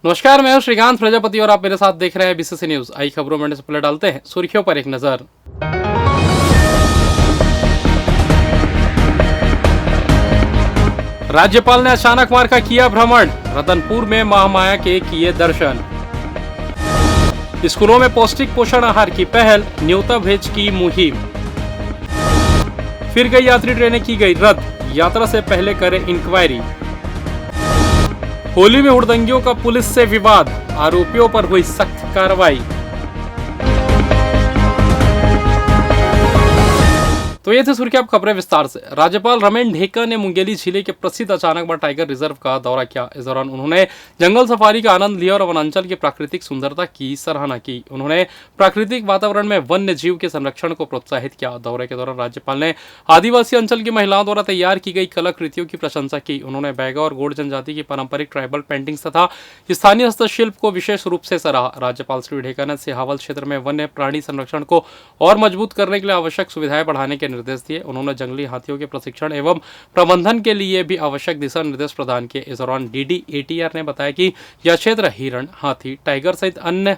नमस्कार, मैं हूं श्रीकांत प्रजापति और आप मेरे साथ देख रहे हैं बीसीसी न्यूज। आई खबरों में से पहले डालते हैं सुर्खियों पर एक नजर। राज्यपाल ने अचानक मार्का किया भ्रमण, रतनपुर में महामाया के किए दर्शन। स्कूलों में पौष्टिक पोषण आहार की पहल, न्योता भेज की मुहिम। फिर कई यात्री ट्रेनें की गई रद्द, यात्रा से पहले करें इंक्वायरी। होली में हुड़दंगियों का पुलिस से विवाद, आरोपियों पर हुई सख्त कार्रवाई। तो ये थे सुर्खियां, अब खबरें विस्तार से। राज्यपाल रमेन ढेका ने मुंगेली जिले के प्रसिद्ध अचानकमार टाइगर रिजर्व का दौरा किया। इस दौरान उन्होंने जंगल सफारी का आनंद लिया और वनांचल की प्राकृतिक सुंदरता की सराहना की। उन्होंने प्राकृतिक वातावरण में वन्य जीव के संरक्षण को प्रोत्साहित किया। दौरे के दौरान राज्यपाल ने आदिवासी अंचल की महिलाओं द्वारा तैयार की गई कलाकृतियों की प्रशंसा की। उन्होंने बैगा और गोंड जनजाति की पारंपरिक ट्राइबल पेंटिंग्स तथा स्थानीय हस्तशिल्प को विशेष रूप से सराहा। राज्यपाल श्री ढेका ने सिहावल क्षेत्र में वन्य प्राणी संरक्षण को और मजबूत करने के लिए आवश्यक सुविधाएं बढ़ाने के निर्देश दिए। उन्होंने जंगली हाथियों के प्रशिक्षण एवं प्रबंधन के लिए भी आवश्यक दिशा निर्देश प्रदान किए। इस दौरान DDATR ने बताया कि यह क्षेत्र हिरण, हाथी, टाइगर सहित अन्य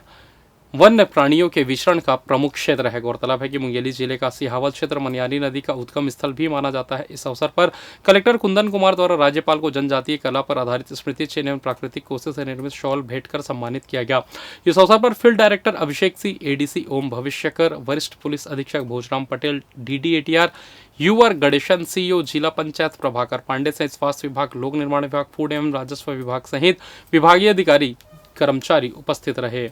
वन्य प्राणियों के विचरण का प्रमुख क्षेत्र है। गौरतलब है कि मुंगेली जिले का सिहावल क्षेत्र मनियारी नदी का उद्गम स्थल भी माना जाता है। इस अवसर पर कलेक्टर कुंदन कुमार द्वारा राज्यपाल को जनजातीय कला पर आधारित स्मृति चिन्ह एवं प्राकृतिक कोसे से निर्मित शॉल भेंट कर सम्मानित किया गया। इस अवसर पर field director Abhishek Singh, ADC ओम भविष्यकर, वरिष्ठ पुलिस अधीक्षक Bhojram Patel, DDATR UR Ganesan, CEO जिला पंचायत प्रभाकर पांडे सहित स्वास्थ्य विभाग, लोक निर्माण विभाग, फूड एवं राजस्व विभाग सहित विभागीय अधिकारी कर्मचारी उपस्थित रहे।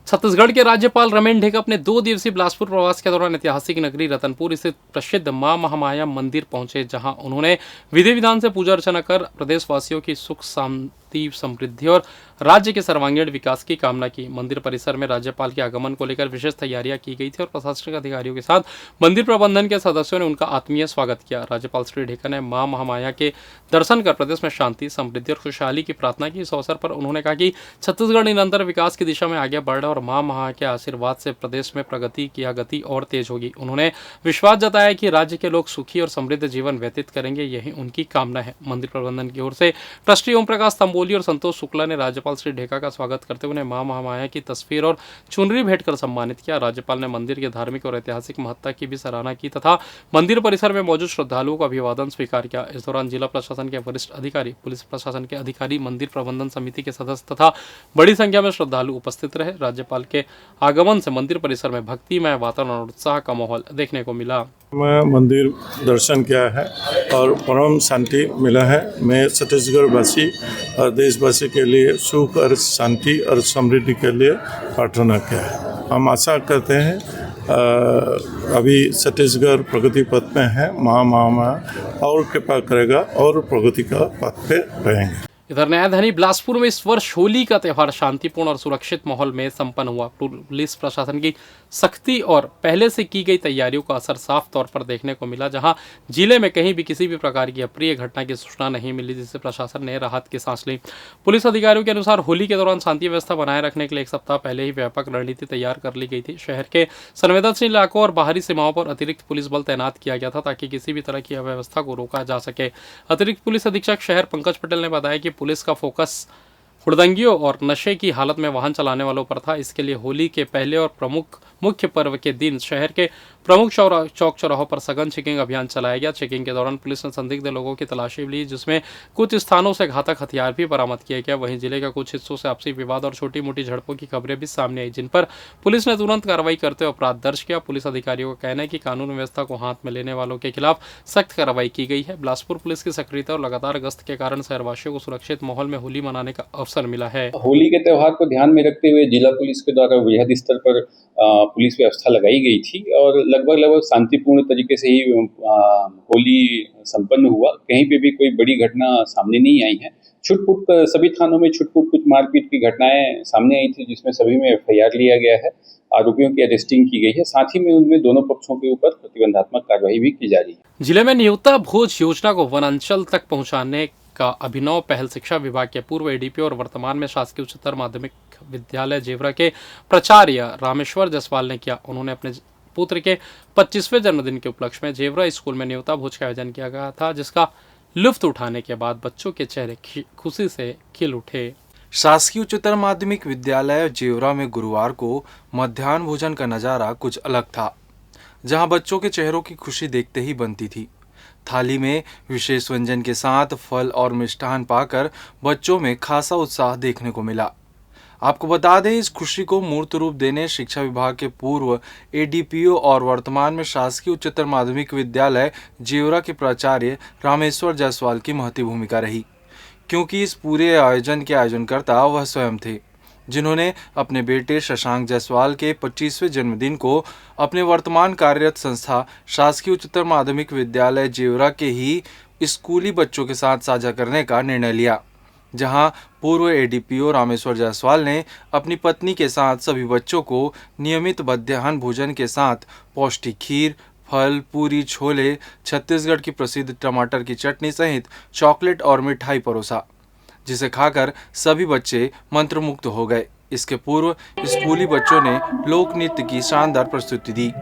छत्तीसगढ़ के राज्यपाल रमेन ढेका अपने 2 दिवसीय बिलासपुर प्रवास के दौरान ऐतिहासिक नगरी रतनपुर स्थित प्रसिद्ध मां महामाया मंदिर पहुंचे, जहां उन्होंने विधि विधान से पूजा अर्चना कर प्रदेशवासियों की सुख शांति, समृद्धि और राज्य के सर्वांगीण विकास की कामना की। मंदिर परिसर में राज्यपाल के आगमन को लेकर विशेष तैयारियां की गई थी और प्रशासनिक अधिकारियों के साथ मंदिर प्रबंधन के सदस्यों ने उनका आत्मीय स्वागत किया। राज्यपाल श्री ढेका ने मां महामाया के दर्शन कर प्रदेश में शांति, समृद्धि और खुशहाली की प्रार्थना की। इस अवसर पर उन्होंने कहा कि छत्तीसगढ़ निरंतर विकास की दिशा में आगे बढ़ रहा है और मां महामाया के आशीर्वाद से प्रदेश में प्रगति की गति और तेज होगी। उन्होंने विश्वास जताया कि राज्य के लोग सुखी और समृद्ध जीवन व्यतीत करेंगे, यही उनकी कामना है। मंदिर प्रबंधन की ओर से ट्रस्टी ओम प्रकाश तंबोली और संतोष शुक्ला ने राज्यपाल श्री ढेका का स्वागत करते हुए मां महामाया की तस्वीर और चुनरी भेंट कर सम्मानित किया। राज्यपाल ने मंदिर के धार्मिक और ऐतिहासिक महत्ता की भी सराहना की तथा मंदिर परिसर में मौजूद श्रद्धालुओं का अभिवादन स्वीकार किया। इस दौरान जिला प्रशासन के वरिष्ठ अधिकारी, पुलिस प्रशासन के अधिकारी, मंदिर प्रबंधन समिति के सदस्य तथा बड़ी संख्या में श्रद्धालु उपस्थित रहे। राज्यपाल के आगमन से मंदिर परिसर में भक्तिमय वातावरण और उत्साह का माहौल देखने को मिला। मैं मंदिर दर्शन किया है और परम शांति मिला है। मैं छत्तीसगढ़ वासी और देशवासी के लिए सुख और शांति और समृद्धि के लिए प्रार्थना किया है। हम आशा करते हैं अभी छत्तीसगढ़ प्रगति पथ में है। महामाया और कृपा करेगा और प्रगति का पथ पे रहेंगे। इधर न्यायधनी बिलासपुर में इस वर्ष होली का त्यौहार शांतिपूर्ण और सुरक्षित माहौल में संपन्न हुआ। पुलिस प्रशासन की सख्ती और पहले से की गई तैयारियों का असर साफ तौर पर देखने को मिला, जहां जिले में कहीं भी किसी भी प्रकार की अप्रिय घटना की सूचना नहीं मिली, जिससे प्रशासन ने राहत की सांस ली। पुलिस अधिकारियों के अनुसार होली के दौरान शांति व्यवस्था बनाए रखने के लिए 1 सप्ताह पहले ही व्यापक रणनीति तैयार कर ली गई थी। शहर के संवेदनशील इलाकों और बाहरी सीमाओं पर अतिरिक्त पुलिस बल तैनात किया गया था ताकि किसी भी तरह की अव्यवस्था को रोका जा सके। अतिरिक्त पुलिस अधीक्षक शहर पंकज पटेल ने बताया कि पुलिस का फोकस हुड़दंगियों और नशे की हालत में वाहन चलाने वालों पर था। इसके लिए होली के पहले और मुख्य पर्व के दिन शहर के प्रमुख चौक चौराहों पर सघन चेकिंग अभियान चलाया गया। चेकिंग के दौरान पुलिस ने संदिग्ध लोगों की तलाशी ली, जिसमें कुछ स्थानों से घातक हथियार भी बरामद किए गए। वहीं जिले के कुछ हिस्सों से आपसी विवाद और छोटी मोटी झड़पों की खबरें भी सामने आई, जिन पर पुलिस ने तुरंत कार्रवाई करते हुए अपराध दर्ज किया। पुलिस अधिकारियों का कहना है कि कानून व्यवस्था को हाथ में लेने वालों के खिलाफ सख्त कार्रवाई की गई है। बिलासपुर पुलिस की सक्रियता और लगातार गश्त के कारण शहरवासियों को सुरक्षित माहौल में होली मनाने का अवसर मिला है। होली के त्यौहार को ध्यान में रखते हुए जिला पुलिस के द्वारा वृहद स्तर पर पुलिस व्यवस्था लगाई गई थी और लगभग शांतिपूर्ण तरीके से ही होली संपन्न हुआ। कहीं पे भी कोई बड़ी घटना सामने नहीं आई है। छुटपुट सभी थानों में छुटपुट कुछ मारपीट की घटनाएं सामने आई थी, जिसमें सभी में FIR लिया गया है। आरोपियों की अरेस्टिंग की गई है। साथ ही में उनमें दोनों पक्षों के ऊपर प्रतिबंधात्मक कार्रवाई भी की जा रही है। जिले में न्योता भोज योजना को वनांचल तक पहुंचाने का अभिनव पहल शिक्षा विभाग के पूर्व ADP और वर्तमान में शासकीय उच्चतर माध्यमिक विद्यालय जेवरा के प्राचार्य रामेश्वर जायसवाल ने किया। उन्होंने अपने पुत्र के 25वें जन्मदिन के उपलक्ष्य में जेवरा स्कूल में न्योता भोज का आयोजन किया गया था, जिसका लुत्फ उठाने के बाद बच्चों के चेहरे खुशी से खिल उठे। शासकीय उच्चतर माध्यमिक विद्यालय जेवरा में गुरुवार को मध्याह्न भोजन का नज़ारा कुछ अलग था, जहां बच्चों के चेहरों की खुशी देखते ही बनती थी। थाली में विशेष व्यंजन के साथ फल और मिष्ठान पाकर बच्चों में खासा उत्साह देखने को मिला। आपको बता दें, इस खुशी को मूर्त रूप देने शिक्षा विभाग के पूर्व एडीपीओ और वर्तमान में शासकीय उच्चतर माध्यमिक विद्यालय जेवरा के प्राचार्य रामेश्वर जायसवाल की महती भूमिका रही, क्योंकि इस पूरे आयोजन के आयोजनकर्ता वह स्वयं थे, जिन्होंने अपने बेटे शशांक जायसवाल के 25वें जन्मदिन को अपने वर्तमान कार्यरत संस्था शासकीय उच्चतर माध्यमिक विद्यालय जेवरा के ही स्कूली बच्चों के साथ साझा करने का निर्णय लिया, जहां पूर्व एडीपीओ रामेश्वर जायसवाल ने अपनी पत्नी के साथ सभी बच्चों को नियमित मध्याह्न भोजन के साथ पौष्टिक खीर, फल, पूरी, छोले, छत्तीसगढ़ की प्रसिद्ध टमाटर की चटनी सहित चॉकलेट और मिठाई परोसा, जिसे खाकर सभी बच्चे मंत्रमुग्ध हो गए। इसके पूर्व स्कूली बच्चों ने लोक नृत्य की शानदार प्रस्तुति दी।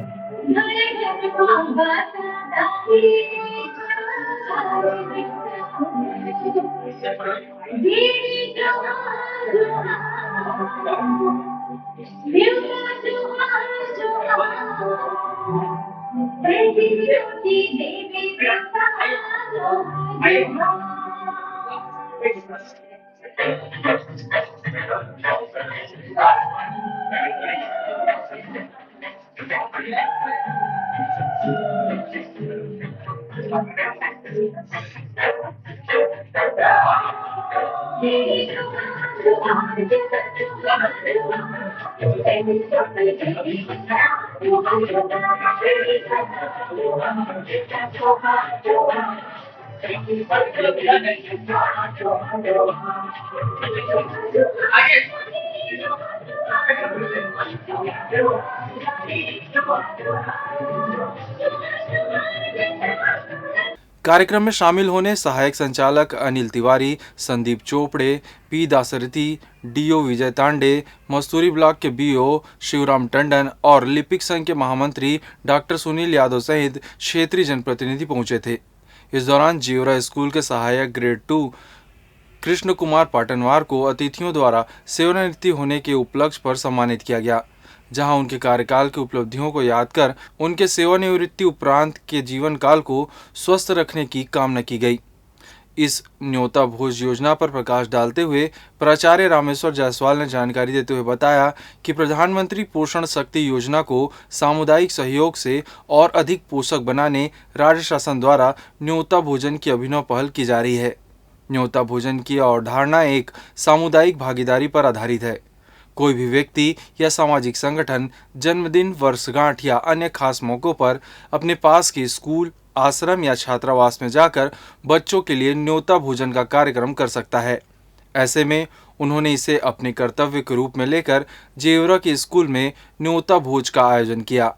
कार्यक्रम में शामिल होने सहायक संचालक Anil Tiwari, Sandeep Chopde, P Dasrathi, DO Vijay Tande, Masturi block के बीओ शिवराम टंडन और लिपिक संघ के महामंत्री डॉक्टर सुनील यादव सहित क्षेत्रीय जनप्रतिनिधि पहुंचे थे। इस दौरान जेवरा स्कूल के सहायक ग्रेड 2 कृष्ण कुमार पाटनवार को अतिथियों द्वारा सेवानिवृत्ति होने के उपलक्ष्य पर सम्मानित किया गया, जहां उनके कार्यकाल की उपलब्धियों को याद कर उनके सेवानिवृत्ति उपरांत के जीवन काल को स्वस्थ रखने की कामना की गई। इस न्योता भोज योजना पर प्रकाश डालते हुए प्राचार्य रामेश्वर जायसवाल ने जानकारी देते हुए बताया कि प्रधानमंत्री पोषण शक्ति योजना को सामुदायिक सहयोग से और अधिक पोषक बनाने राज्य शासन द्वारा न्योता भोजन की अभिनव पहल की जा रही है। न्योता भोजन की अवधारणा एक सामुदायिक भागीदारी पर आधारित है। कोई भी व्यक्ति या सामाजिक संगठन जन्मदिन, वर्षगांठ या अन्य खास मौकों पर अपने पास के स्कूल, आश्रम या छात्रावास में जाकर बच्चों के लिए न्योता भोजन का कार्यक्रम कर सकता है। ऐसे में उन्होंने इसे अपने कर्तव्य के रूप में लेकर जेवरा के स्कूल में न्योता भोज का आयोजन किया।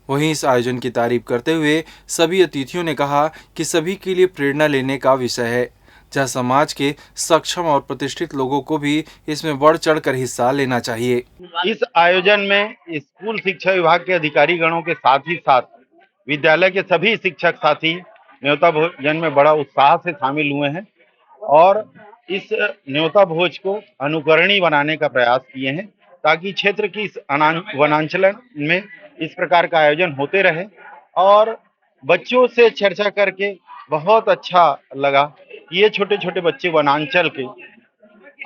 वहीं इस आयोजन की तारीफ करते हुए सभी अतिथियों ने कहा कि सभी के लिए प्रेरणा लेने का विषय है, जहां समाज के सक्षम और प्रतिष्ठित लोगों को भी इसमें बढ़ चढ़कर हिस्सा लेना चाहिए। इस आयोजन में स्कूल शिक्षा विभाग के अधिकारी गणों के साथ ही साथ विद्यालय के सभी शिक्षक साथी न्योता भोजन में बड़ा उत्साह से शामिल हुए हैं और इस न्योता भोज को अनुकरणीय बनाने का प्रयास किए हैं, ताकि क्षेत्र की इस वनांचल में इस प्रकार का आयोजन होते रहे। और बच्चों से चर्चा करके बहुत अच्छा लगा। ये छोटे छोटे बच्चे वनांचल के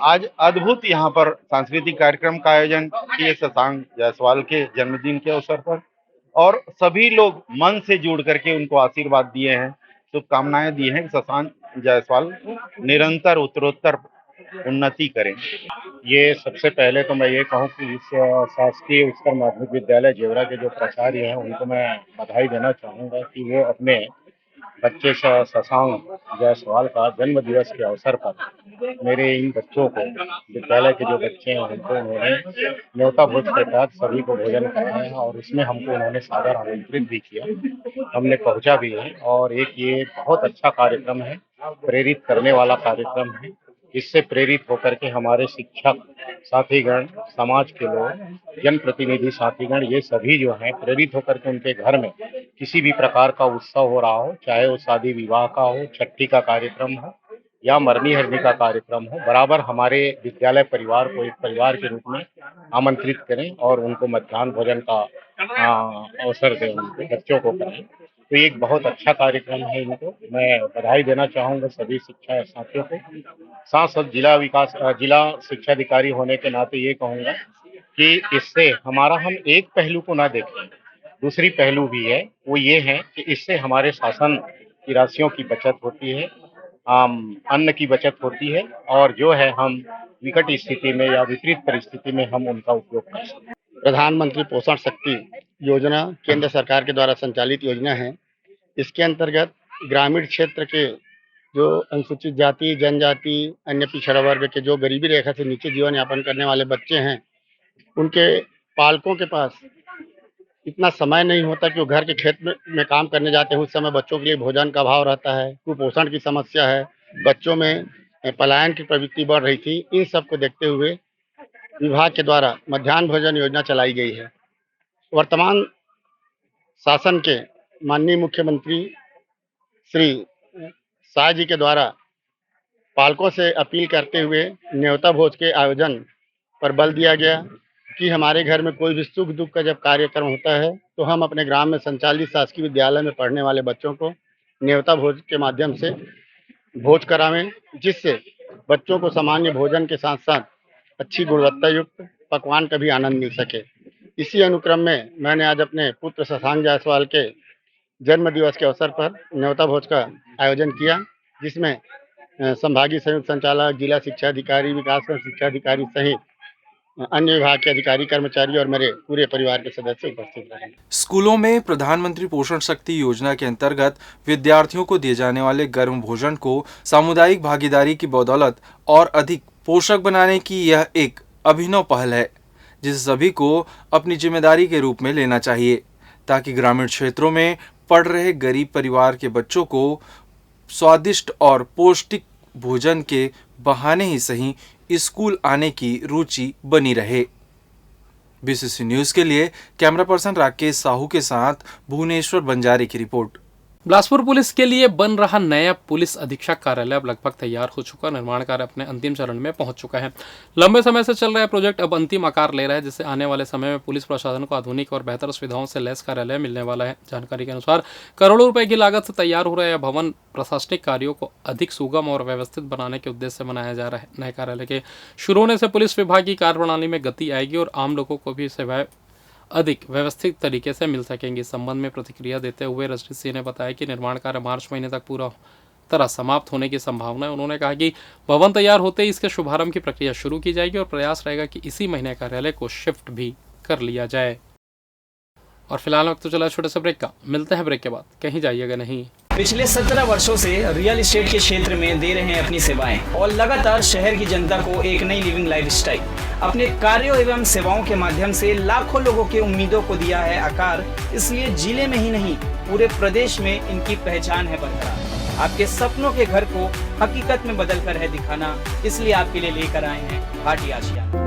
आज अद्भुत यहाँ पर सांस्कृतिक कार्यक्रम का आयोजन किए शशांक जायसवाल के जन्मदिन के अवसर पर, और सभी लोग मन से जुड़ करके उनको आशीर्वाद दिए हैं, शुभकामनाएं दी हैं कि शशांक जायसवाल निरंतर उत्तरोत्तर उन्नति करें। ये सबसे पहले तो मैं ये कहूँ कि इस शासकीय उच्चतर माध्यमिक विद्यालय जेवरा के जो प्राचार्य हैं उनको मैं बधाई देना चाहूँगा कि वो अपने बच्चे शशांक जायसवाल का जन्म दिवस के अवसर पर मेरे इन बच्चों को, विद्यालय के जो बच्चे हैं उनको उन्होंने न्योता भोज के तहत सभी को भोजन कराया है और इसमें हमको उन्होंने सादर आमंत्रित भी किया, हमने पहुंचा भी है। और एक ये बहुत अच्छा कार्यक्रम है, प्रेरित करने वाला कार्यक्रम है। इससे प्रेरित होकर के हमारे शिक्षक साथीगण, समाज के लोग, जनप्रतिनिधि साथीगण, ये सभी जो हैं प्रेरित होकर के उनके घर में किसी भी प्रकार का उत्सव हो रहा हो, चाहे वो शादी विवाह का हो, छठी का कार्यक्रम हो या मरनी हरनी का कार्यक्रम हो, बराबर हमारे विद्यालय परिवार को एक परिवार के रूप में आमंत्रित करें और उनको मध्याह्न भोजन का अवसर दें, उनको बच्चों को करें। तो ये एक बहुत अच्छा कार्यक्रम है, इनको मैं बधाई देना चाहूँगा सभी शिक्षा साथियों को। साथ साथ जिला शिक्षा अधिकारी होने के नाते ये कहूँगा कि इससे हम एक पहलू को ना देखें, दूसरी पहलू भी है, वो ये है कि इससे हमारे शासन की राशियों की बचत होती है, अन्न की बचत होती है और जो है हम विकट स्थिति में या विपरीत परिस्थिति में हम उनका उपयोग कर सकते हैं। प्रधानमंत्री पोषण शक्ति योजना केंद्र सरकार के द्वारा संचालित योजना है। इसके अंतर्गत ग्रामीण क्षेत्र के जो अनुसूचित जाति, जनजाति, अन्य पिछड़ा वर्ग के जो गरीबी रेखा से नीचे जीवन यापन करने वाले बच्चे हैं, उनके पालकों के पास इतना समय नहीं होता कि वो घर के खेत में काम करने जाते हैं। उस समय बच्चों के लिए भोजन का अभाव रहता है, कुपोषण की समस्या है, बच्चों में पलायन की प्रवृत्ति बढ़ रही थी। इन सब को देखते हुए विभाग के द्वारा मध्याह्न भोजन योजना चलाई गई है। वर्तमान शासन के माननीय मुख्यमंत्री श्री शाह जी के द्वारा पालकों से अपील करते हुए न्योता भोज के आयोजन पर बल दिया गया कि हमारे घर में कोई भी सुख दुख का जब कार्यक्रम होता है तो हम अपने ग्राम में संचालित शासकीय विद्यालय में पढ़ने वाले बच्चों को न्योता भोज के माध्यम से भोज करावें, जिससे बच्चों को सामान्य भोजन के साथ साथ अच्छी गुणवत्ता युक्त पकवान का भी आनंद मिल सके। इसी अनुक्रम में मैंने आज अपने पुत्र शशांक जायसवाल के जन्म दिवस के अवसर पर न्योता भोज का आयोजन किया, जिसमें संभागीय संयुक्त संचालक, जिला शिक्षा अधिकारी, विकासखंड शिक्षा अधिकारी सहित अन्य विभाग के अधिकारी, कर्मचारी और मेरे पूरे परिवार के सदस्य उपस्थित रहे। स्कूलों में प्रधानमंत्री पोषण शक्ति योजना के अंतर्गत विद्यार्थियों को दिए जाने वाले गर्म भोजन को सामुदायिक भागीदारी की बदौलत और अधिक पोषक बनाने की यह एक अभिनव पहल है, जिसे सभी को अपनी जिम्मेदारी के रूप में लेना चाहिए, ताकि ग्रामीण क्षेत्रों में पढ़ रहे गरीब परिवार के बच्चों को स्वादिष्ट और पौष्टिक भोजन के बहाने ही सही स्कूल आने की रुचि बनी रहे। बीसीसी न्यूज़ के लिए कैमरा पर्सन राकेश साहू के साथ भुवनेश्वर बंजारे की रिपोर्ट। बिलासपुर पुलिस के लिए बन रहा नया पुलिस अधीक्षक कार्यालय अब लगभग तैयार हो चुका। निर्माण कार्य अपने अंतिम चरण में पहुंच चुका है। लंबे समय से चल रहा प्रोजेक्ट अब अंतिम आकार ले रहा है, जिससे आने वाले समय में पुलिस प्रशासन को आधुनिक और बेहतर सुविधाओं से लैस कार्यालय मिलने वाला है। जानकारी के अनुसार करोड़ों रुपए की लागत से तैयार हो रहा यह भवन प्रशासनिक कार्यों को अधिक सुगम और व्यवस्थित बनाने के उद्देश्य से बनाया जा रहा है। नए कार्यालय के शुरू होने से पुलिस विभाग की कार्यप्रणाली में गति आएगी और आम लोगों को भी सेवाएं अधिक व्यवस्थित तरीके से मिल सकेंगी। इस संबंध में प्रतिक्रिया देते हुए रजनीश सिंह ने बताया कि निर्माण कार्य मार्च महीने तक पूरा तरह समाप्त होने की संभावना है। उन्होंने कहा कि भवन तैयार होते ही इसके शुभारंभ की प्रक्रिया शुरू की जाएगी और प्रयास रहेगा कि इसी महीने कार्यालय को शिफ्ट भी कर लिया जाए। और फिलहाल वक्त तो चला छोटे से ब्रेक का, मिलते हैं ब्रेक के बाद, कहीं जाइएगा नहीं। पिछले 17 वर्षों से रियल एस्टेट के क्षेत्र में दे रहे हैं अपनी सेवाएं और लगातार शहर की जनता को एक नई लिविंग लाइफस्टाइल। अपने कार्यों एवं सेवाओं के माध्यम से लाखों लोगों की उम्मीदों को दिया है आकार, इसलिए जिले में ही नहीं पूरे प्रदेश में इनकी पहचान है बरकरार। आपके सपनों के घर को हकीकत में बदल कर है दिखाना, इसलिए आपके लिए लेकर आए हैं भाटी आशिया।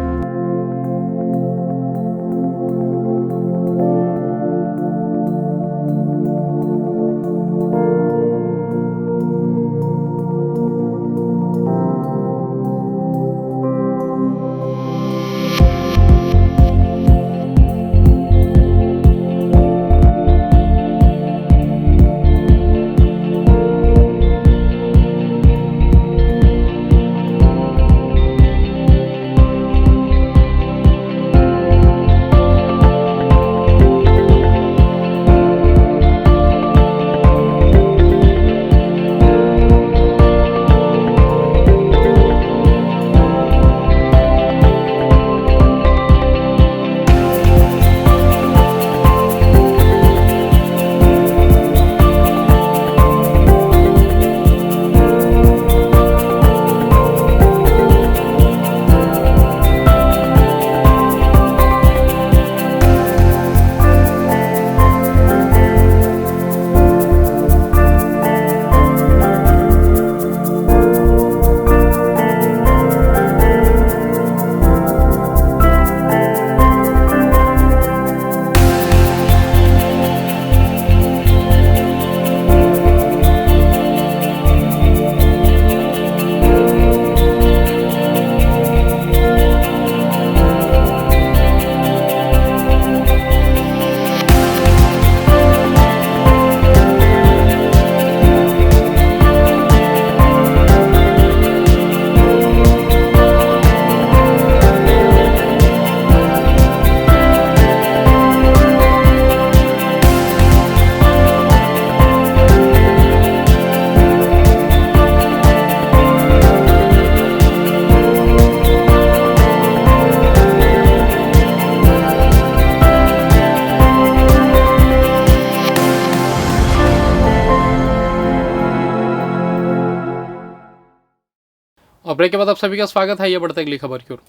और ब्रेक के बाद आप सभी का स्वागत है। ये बढ़ते अगली खबर की ओर।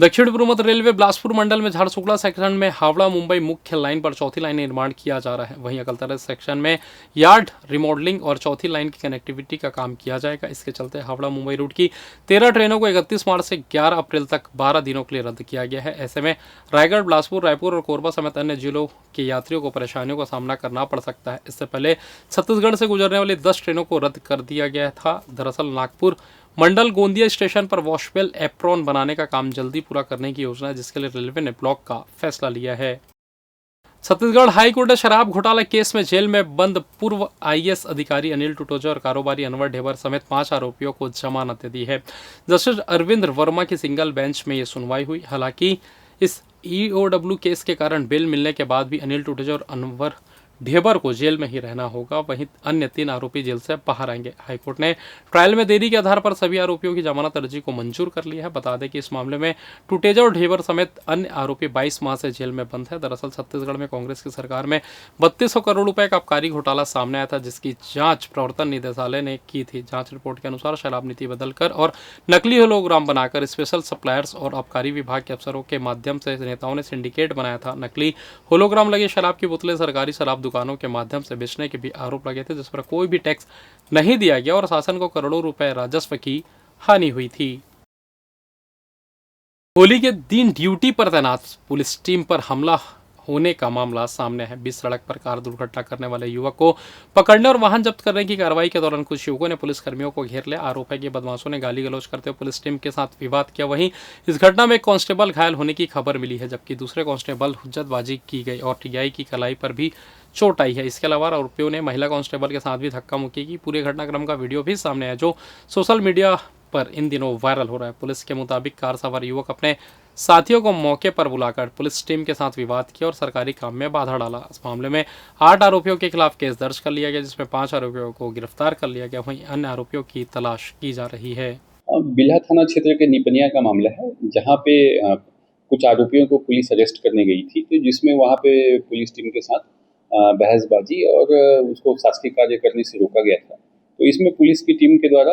दक्षिण पूर्व मध्य रेलवे बिलासपुर मंडल में झारसुगड़ा सेक्शन में हावड़ा मुंबई मुख्य लाइन पर चौथी लाइन निर्माण किया जा रहा है। वहीं अकलतरा सेक्शन में यार्ड रिमॉडलिंग और चौथी लाइन की कनेक्टिविटी का काम किया जाएगा। इसके चलते हावड़ा मुंबई रूट की 13 ट्रेनों को 31 मार्च से 11 अप्रैल तक 12 दिनों के लिए रद्द किया गया है। ऐसे में रायगढ़, बिलासपुर, रायपुर और कोरबा समेत अन्य जिलों के यात्रियों को परेशानियों का सामना करना पड़ सकता है। इससे पहले छत्तीसगढ़ से गुजरने वाली 10 ट्रेनों को रद्द कर दिया गया था। दरअसल नागपुर मंडल गोंदिया स्टेशन पर वॉशबेल एप्रॉन बनाने का काम जल्दी पूरा करने की योजना है, जिसके लिए रेलवे ने ब्लॉक का फैसला लिया है। छत्तीसगढ़ हाईकोर्ट ने शराब घोटाला केस में जेल में बंद पूर्व आईएएस अधिकारी अनिल टुटोजा और कारोबारी अनवर ढेबर समेत 5 आरोपियों को जमानत दे दी है। जस्टिस अरविंद वर्मा की सिंगल बेंच में ये सुनवाई हुई। हालांकि इस ईओडब्ल्यू केस के कारण बेल मिलने के बाद भी अनिल टुटोजा और अनवर ढेबर को जेल में ही रहना होगा। वहीं अन्य 3 आरोपी जेल से बाहर आएंगे। हाईकोर्ट ने ट्रायल में देरी के आधार पर सभी आरोपियों की जमानत अर्जी को मंजूर कर लिया है। बता दें कि इस मामले में टुटेजा और ढेबर समेत अन्य आरोपी 22 माह से जेल में बंद है। दरअसल छत्तीसगढ़ में कांग्रेस की सरकार में 3200 करोड़ रुपए का आबकारी घोटाला सामने आया था, जिसकी जांच प्रवर्तन निदेशालय ने की थी। जांच रिपोर्ट के अनुसार शराब नीति बदलकर और नकली होलोग्राम बनाकर स्पेशल सप्लायर्स और आबकारी विभाग के अफसरों के माध्यम से नेताओं ने सिंडिकेट बनाया था। नकली होलोग्राम लगे शराब की बोतलें सरकारी शराब दुकानों के माध्यम से बेचने के भी आरोप लगे थे, जिस पर कोई भी टैक्स नहीं दिया गया और शासन को करोड़ों रुपए राजस्व की हानि हुई थी। होली के दिन ड्यूटी पर तैनात पुलिस टीम पर हमला होने का मामला सामने है। 20 सड़क पर कार दुर्घटना करने वाले युवक को पकड़ने और वाहन जब्त करने की कार्रवाई के दौरान कुछ युवकों ने पुलिस कर्मियों को घेर लिया। आरोप है कि बदमाशों ने गाली गलौज करते हुए पुलिस टीम के साथ विवाद किया। वहीं इस घटना में एक कांस्टेबल घायल होने की खबर मिली है, जबकि दूसरे कांस्टेबल हुज्जतबाजी की गई और टीआई की कलाई पर भी चोट आई है। इसके अलावा आरोपियों ने महिला कांस्टेबल के साथ भी धक्का मुक्की की। पूरे घटनाक्रम का वीडियो भी सामने आया, जो सोशल मीडिया पर इन दिनों वायरल हो रहा है। पुलिस के मुताबिक कार सवार युवक अपने साथियों को मौके पर बुलाकर पुलिस टीम के साथ विवाद किया और सरकारी काम में बाधा डाला। इस मामले में 8 आरोपियों के खिलाफ केस दर्ज कर लिया गया, जिसमें 5 आरोपियों को गिरफ्तार कर लिया गया। वहीं अन्य आरोपियों की तलाश की जा रही है। बिल्हा थाना क्षेत्र के निपनिया का मामला है, जहां पे कुछ आरोपियों को पुलिस अरेस्ट करने गई थी, तो जिसमें वहां पे पुलिस टीम के साथ बहसबाजी और उसको शासकीय कार्य करने से रोका गया था। तो इसमें पुलिस की टीम के द्वारा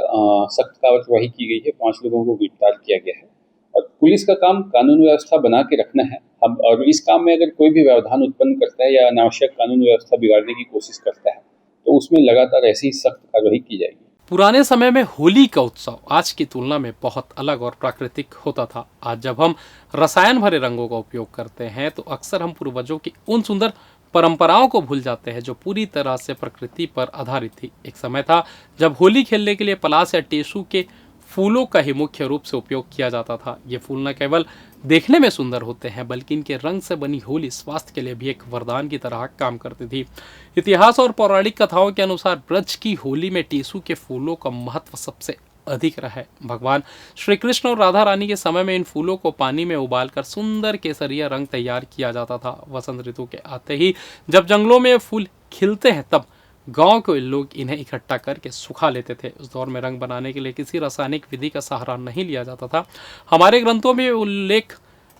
सख्त कार्रवाई की गई है। 5 लोगों को गिरफ्तार किया गया है और पुलिस का काम कानून व्यवस्था बना के रखना है। हम और इस काम में अगर कोई भी व्यवधान उत्पन्न करता है या अनावश्यक कानून व्यवस्था बिगाड़ने की कोशिश करता है, तो उसमें लगातार ऐसी ही सख्त कार्रवाई की जाएगी। पुराने समय में होली का उत्सव आज की तुलना में बहुत अलग और प्राकृतिक होता था। आज जब हम रसायन भरे रंगों का उपयोग करते हैं, तो अक्सर हम पूर्वजों की उन सुंदर परंपराओं को भूल जाते हैं जो पूरी तरह से प्रकृति पर आधारित थी। एक समय था जब होली खेलने के लिए पलाश या टेसू के फूलों का ही मुख्य रूप से उपयोग किया जाता था। ये फूल न केवल देखने में सुंदर होते हैं, बल्कि इनके रंग से बनी होली स्वास्थ्य के लिए भी एक वरदान की तरह काम करती थी। इतिहास और पौराणिक कथाओं के अनुसार ब्रज की होली में टेसू के फूलों का महत्व सबसे अधिक रहा है। भगवान श्री कृष्ण और राधा रानी के समय में इन फूलों को पानी में उबालकर सुंदर केसरिया रंग तैयार किया जाता था। वसंत ऋतु के आते ही जब जंगलों में फूल खिलते हैं, तब गांव के लोग इन्हें इकट्ठा करके सुखा लेते थे। उस दौर में रंग बनाने के लिए किसी रासायनिक विधि का सहारा नहीं लिया जाता था। हमारे ग्रंथों में उल्लेख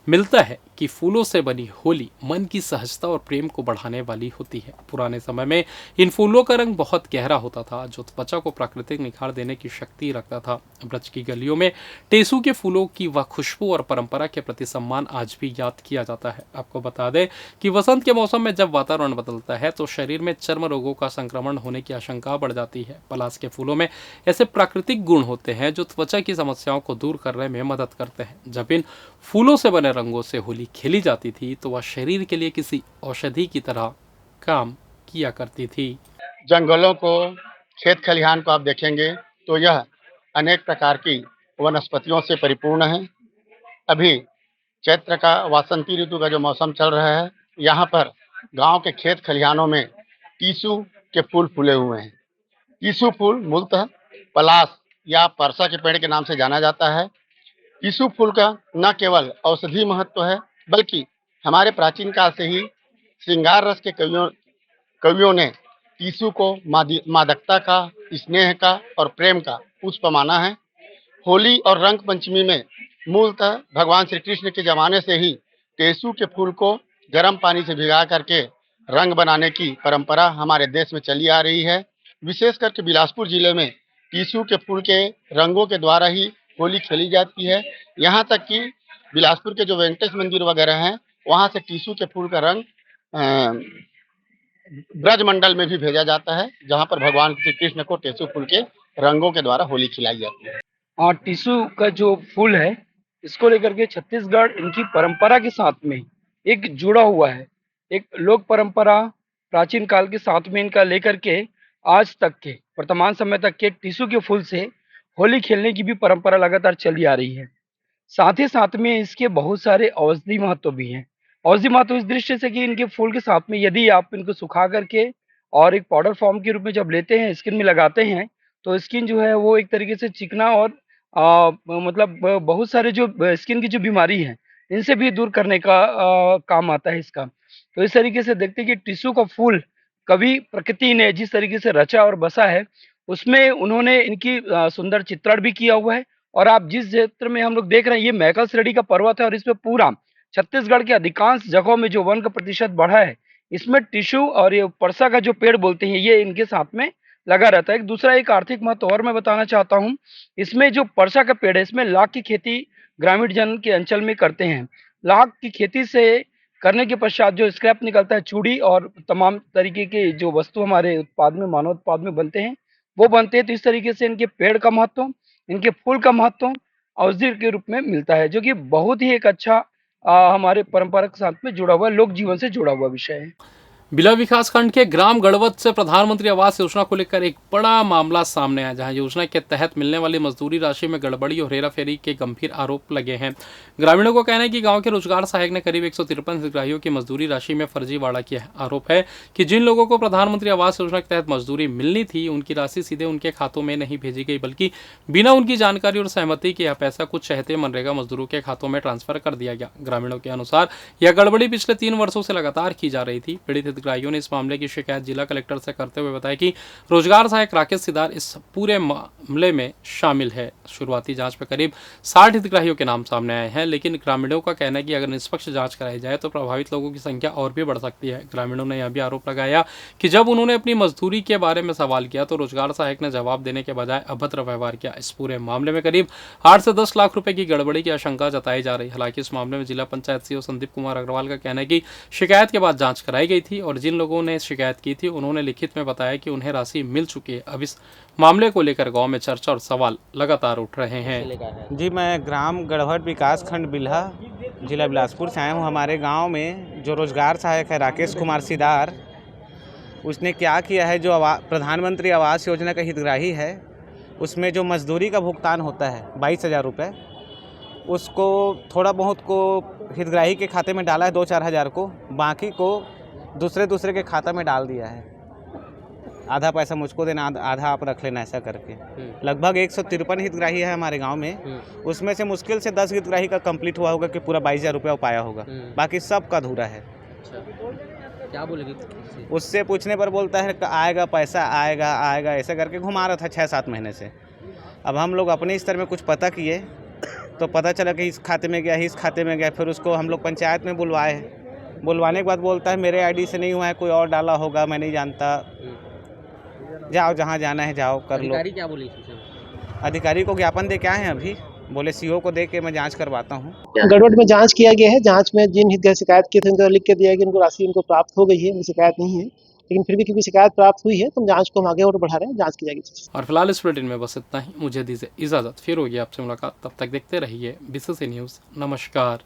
मिलता है कि फूलों से बनी होली मन की सहजता और प्रेम को बढ़ाने वाली होती है। पुराने समय में इन फूलों का रंग बहुत गहरा होता था, जो त्वचा को प्राकृतिक निखार देने की शक्ति रखता था। ब्रज की गलियों में टेसू के फूलों की वह खुशबू और परंपरा के प्रति सम्मान आज भी याद किया जाता है। आपको बता दें कि वसंत के मौसम में जब वातावरण बदलता है, तो शरीर में चर्म रोगों का संक्रमण होने की आशंका बढ़ जाती है। पलाश के फूलों में ऐसे प्राकृतिक गुण होते हैं जो त्वचा की समस्याओं को दूर करने में मदद करते हैं। जब इन फूलों से बने रंगों से होली खेली जाती थी, तो वह शरीर के लिए किसी औषधि की तरह काम किया करती थी। जंगलों को, खेत खलिहान को आप देखेंगे तो यह अनेक प्रकार की वनस्पतियों से परिपूर्ण है। अभी चैत्र का वासंती ऋतु का जो मौसम चल रहा है, यहाँ पर गांव के खेत खलिहानों में टीसू के फूल फूले हुए हैं। टीसू फूल मूलतः पलाश या परसा के पेड़ के नाम से जाना जाता है। टीसू फूल का न केवल औषधि महत्व है, बल्कि हमारे प्राचीन काल से ही श्रृंगार रस के कवियों ने टीसू को मादकता का, स्नेह का और प्रेम का पुष्प माना है। होली और रंग पंचमी में मूलतः भगवान श्री कृष्ण के जमाने से ही टेसू के फूल को गर्म पानी से भिगा करके रंग बनाने की परंपरा हमारे देश में चली आ रही है। विशेष करके बिलासपुर जिले में टीसू के फूल के रंगों के द्वारा ही होली खेली जाती है। यहाँ तक कि बिलासपुर के जो वेंकटेश मंदिर वगैरह हैं, वहाँ से टीसू के फूल का रंग ब्रजमंडल में भी भेजा जाता है, जहाँ पर भगवान श्री कृष्ण को टीसू फूल के रंगों के द्वारा होली खिलाई जाती है। और टीसू का जो फूल है, इसको लेकर के छत्तीसगढ़ इनकी परंपरा के साथ में एक जुड़ा हुआ है। एक लोक परंपरा प्राचीन काल के साथ में इनका लेकर के आज तक के वर्तमान समय तक के टीसू के फूल से होली खेलने की भी परंपरा लगातार चली आ रही है। साथ ही साथ में इसके बहुत सारे औषधि महत्व भी हैं। औषधि महत्व इस दृष्टि से कि इनके फूल के साथ में यदि आप इनको सुखा करके और एक पाउडर फॉर्म के रूप में जब लेते हैं, स्किन में लगाते हैं, तो स्किन जो है वो एक तरीके से चिकना और मतलब बहुत सारे जो स्किन की जो बीमारी है, इनसे भी दूर करने का काम आता है इसका। तो इस तरीके से देखते हैं कि टिश्यू का फूल कभी प्रकृति ने जिस तरीके से रचा और बसा है, उसमें उन्होंने इनकी सुंदर चित्रण भी किया हुआ है। और आप जिस क्षेत्र में हम लोग देख रहे हैं, ये मैकल श्रेणी का पर्वत है और इसमें पूरा छत्तीसगढ़ के अधिकांश जगहों में जो वन का प्रतिशत बढ़ा है, इसमें टिश्यू और ये परसा का जो पेड़ बोलते हैं, ये इनके साथ में लगा रहता है। एक दूसरा एक आर्थिक महत्व और मैं बताना चाहता हूँ, इसमें जो परसा का पेड़ है, इसमें लाख की खेती ग्रामीण जन के अंचल में करते हैं। लाख की खेती से करने के पश्चात जो स्क्रैप निकलता है, चूड़ी और तमाम तरीके के जो वस्तु हमारे उत्पाद में, मानव उत्पाद में बनते हैं, वो बनते हैं। तो इस तरीके से इनके पेड़ का महत्व, इनके फूल का महत्व औषधि के रूप में मिलता है, जो कि बहुत ही एक अच्छा हमारे परंपरा के साथ में जुड़ा हुआ, लोक जीवन से जुड़ा हुआ विषय है। बिला विकासखंड के ग्राम गढ़वत से प्रधानमंत्री आवास योजना को लेकर एक बड़ा मामला सामने आया, जहां योजना के तहत मिलने वाली मजदूरी राशि में गड़बड़ी और हेराफेरी के गंभीर आरोप लगे हैं। ग्रामीणों को कहना है कि गांव के रोजगार सहायक ने करीब 153 हितग्राहियों की मजदूरी राशि में फर्जीवाड़ा किया है। आरोप है कि जिन लोगों को प्रधानमंत्री आवास योजना के तहत मजदूरी मिलनी थी, उनकी राशि सीधे उनके खातों में नहीं भेजी गई, बल्कि बिना उनकी जानकारी और सहमति के यह पैसा कुछ चहेते मनरेगा मजदूरों के खातों में ट्रांसफर कर दिया गया। ग्रामीणों के अनुसार यह गड़बड़ी पिछले 3 वर्षों से लगातार की जा रही थी। पीड़ित हितग्राहियों ने इस मामले की शिकायत जिला कलेक्टर से करते हुए बताया कि रोजगार सहायक राकेश सिदार इस पूरे मामले में शामिल है। शुरुआती जांच में करीब 60 हितग्राहियों के नाम सामने आए हैं, लेकिन ग्रामीणों का कहना है कि अगर निष्पक्ष जांच कराई जाए तो प्रभावित लोगों की संख्या और भी बढ़ सकती है। ग्रामीणों ने यह भी आरोप लगाया कि जब उन्होंने अपनी मजदूरी के बारे में सवाल किया तो रोजगार सहायक ने जवाब देने के बजाय अभद्र व्यवहार किया। इस पूरे मामले में करीब 8 से 10 लाख रुपए की गड़बड़ी की आशंका जताई जा रही है। हालांकि इस मामले में जिला पंचायत सीईओ संदीप कुमार अग्रवाल का कहना है कि शिकायत के बाद जांच कराई गई थी और जिन लोगों ने शिकायत की थी, उन्होंने लिखित में बताया कि उन्हें राशि मिल चुकी है। अब इस मामले को लेकर गांव में चर्चा और सवाल लगातार उठ रहे हैं। जी, मैं ग्राम गढ़वट विकास खंड बिल्हा, जिला बिलासपुर से आया हूँ। हमारे गांव में जो रोजगार सहायक है राकेश कुमार सिदार, उसने क्या किया है, जो प्रधानमंत्री आवास योजना का हितग्राही है, उसमें जो मजदूरी का भुगतान होता है 22,000 रुपये, उसको थोड़ा बहुत को हितग्राही के खाते में डाला है, 2-4 हज़ार को, बाकी को दूसरे के खाता में डाल दिया है। आधा पैसा मुझको देना, आधा आप रख लेना, ऐसा करके लगभग 153 हितग्राही है हमारे गांव में। उसमें से मुश्किल से 10 हितग्राही का कंप्लीट हुआ होगा कि पूरा 22,000 रुपया पाया होगा, बाकी सब का अधूरा है। क्या बोलेगी? उससे पूछने पर बोलता है आएगा पैसा, आएगा आएगा, ऐसा करके घुमा रहा था 6-7 महीने से। अब हम लोग अपने स्तर में कुछ पता किए तो पता चला कि इस खाते में गया, इस खाते में गया। फिर उसको हम लोग पंचायत में बुलवाए। बुलवाने के बाद बोलता है मेरे आईडी से नहीं हुआ है, कोई और डाला होगा, मैं नहीं जानता। जाओ जहाँ जाना है जाओ, कर लो। अधिकारी क्या बोले? अधिकारी को ज्ञापन दे के आए हैं, अभी बोले सीओ को दे के मैं जांच करवाता हूँ। गड़बड़ में जांच किया गया है। जांच में जिन हितग्राही शिकायत किए थे उनको लिख के दिया गया, उनको राशि उनको प्राप्त हो गई है, उनकी शिकायत नहीं है। लेकिन फिर भी क्योंकि शिकायत प्राप्त हुई है तो जांच को हम आगे और बढ़ा रहे हैं, जांच की जाएगी। और फिलहाल इस बुलेटिन में बस इतना ही। मुझे दीजिए इजाजत, फिर होगी आपसे मुलाकात। तब तक देखते रहिए BCC न्यूज़। नमस्कार।